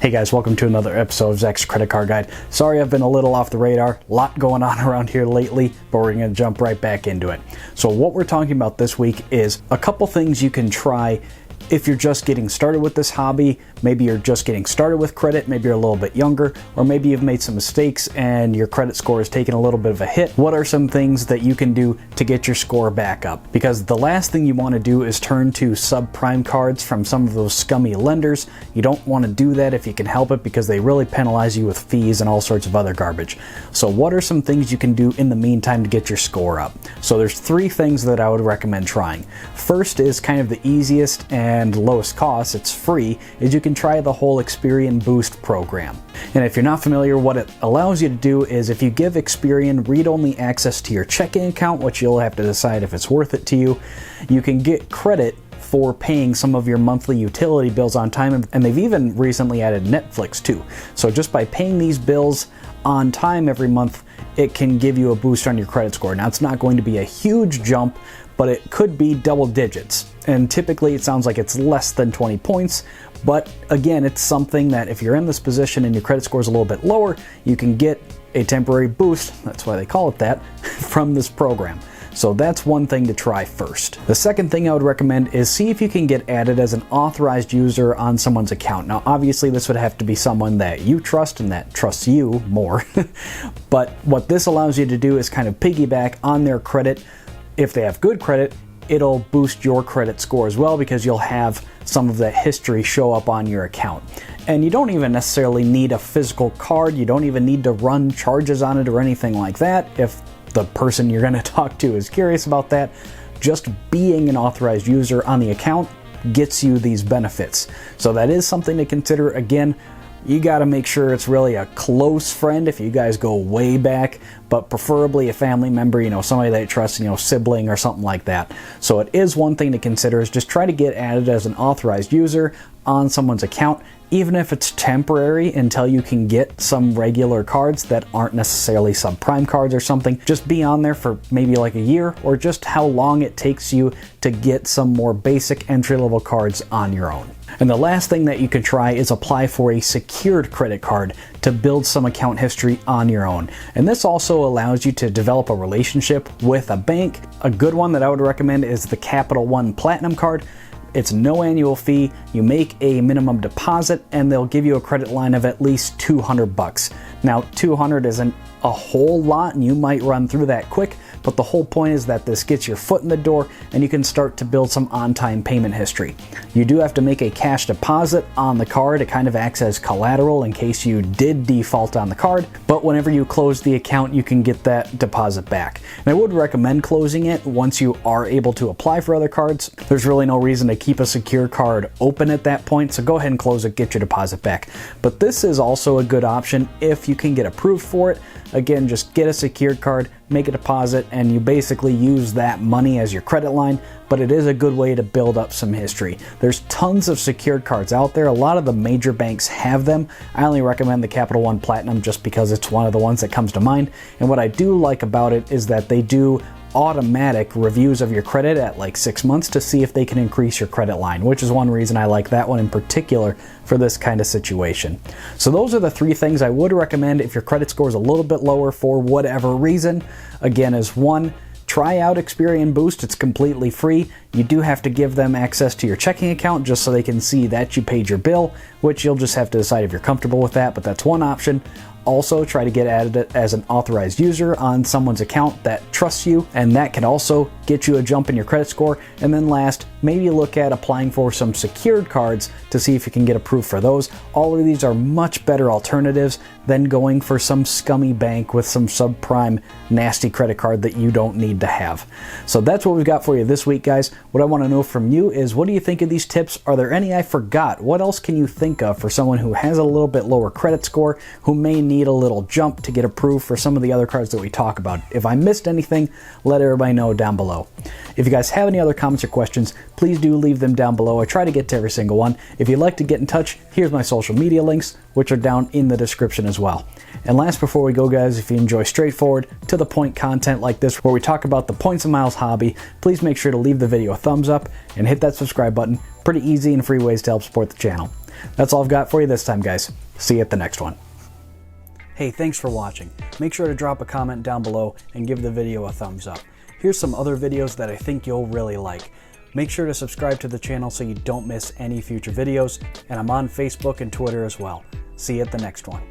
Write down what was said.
Hey guys, welcome to another episode of Zach's Credit Card Guide. Sorry I've been a little off the radar, a lot going on around here lately, but we're going to jump right back into it. So what we're talking about this week is a couple things you can try if you're just getting started with this hobby. Maybe you're just getting started with credit, maybe you're a little bit younger, or maybe you've made some mistakes and your credit score has taken a little bit of a hit. What are some things that you can do to get your score back up? Because the last thing you want to do is turn to subprime cards from some of those scummy lenders. You don't want to do that if you can help it, because they really penalize you with fees and all sorts of other garbage. So what are some things you can do in the meantime to get your score up? So there's three things that I would recommend trying. First is kind of the easiest and lowest cost, it's free, is you can try the whole Experian Boost program. And if you're not familiar, what it allows you to do is if you give Experian read-only access to your checking account, which you'll have to decide if it's worth it to you, you can get credit for paying some of your monthly utility bills on time, and they've even recently added Netflix too. So just by paying these bills on time every month, it can give you a boost on your credit score. Now it's not going to be a huge jump, but it could be double digits. And typically it sounds like it's less than 20 points, but again, it's something that if you're in this position and your credit score is a little bit lower, you can get a temporary boost, that's why they call it that, from this program. So that's one thing to try first. The second thing I would recommend is see if you can get added as an authorized user on someone's account. Now obviously this would have to be someone that you trust and that trusts you more, but what this allows you to do is kind of piggyback on their credit. If they have good credit, it'll boost your credit score as well, because you'll have some of that history show up on your account. And you don't even necessarily need a physical card. You don't even need to run charges on it or anything like that. If the person you're going to talk to is curious about that, just being an authorized user on the account gets you these benefits. So that is something to consider. Again, you got to make sure it's really a close friend if you guys go way back, but preferably a family member, somebody that you trust, sibling or something like that. So it is one thing to consider, is just try to get added as an authorized user on someone's account, even if it's temporary until you can get some regular cards that aren't necessarily subprime cards or something. Just be on there for maybe like a year, or just how long it takes you to get some more basic entry-level cards on your own. And the last thing that you can try is apply for a secured credit card to build some account history on your own. And this also allows you to develop a relationship with a bank. A good one that I would recommend is the Capital One Platinum card. It's no annual fee, you make a minimum deposit, and they'll give you a credit line of at least $200. Now, 200 isn't a whole lot, and you might run through that quick, but the whole point is that this gets your foot in the door and you can start to build some on-time payment history. You do have to make a cash deposit on the card. It kind of acts as collateral in case you did default on the card, but whenever you close the account, you can get that deposit back. And I would recommend closing it once you are able to apply for other cards. There's really no reason to keep a secure card open at that point, so go ahead and close it, get your deposit back. But this is also a good option if you can get approved for it. Again, just get a secured card, make a deposit, and you basically use that money as your credit line, but it is a good way to build up some history. There's tons of secured cards out there. A lot of the major banks have them. I only recommend the Capital One Platinum just because it's one of the ones that comes to mind. And what I do like about it is that they do automatic reviews of your credit at like 6 months to see if they can increase your credit line, which is one reason I like that one in particular for this kind of situation. So those are the three things I would recommend if your credit score is a little bit lower for whatever reason. Again, is one, try out Experian Boost. It's completely free. You do have to give them access to your checking account just so they can see that you paid your bill, which you'll just have to decide if you're comfortable with that, but that's one option. Also, try to get added as an authorized user on someone's account that trusts you, and that can also get you a jump in your credit score. And then last, maybe look at applying for some secured cards to see if you can get approved for those. All of these are much better alternatives than going for some scummy bank with some subprime nasty credit card that you don't need to have. So that's what we've got for you this week, guys. What I want to know from you is, what do you think of these tips? Are there any I forgot? What else can you think of for someone who has a little bit lower credit score, who may need a little jump to get approved for some of the other cards that we talk about? If I missed anything, let everybody know down below. If you guys have any other comments or questions, please do leave them down below. I try to get to every single one. If you'd like to get in touch, here's my social media links, which are down in the description as well. And last, before we go, guys, if you enjoy straightforward, to the point content like this, where we talk about the points and miles hobby, please make sure to leave the video a thumbs up and hit that subscribe button Pretty easy and free ways to help support the channel. That's all I've got for you this time, guys. See you at the next one. Hey, thanks for watching. Make sure to drop a comment down below and give the video a thumbs up. Here's some other videos that I think you'll really like. Make sure to subscribe to the channel so you don't miss any future videos, and I'm on Facebook and Twitter as well. See you at the next one.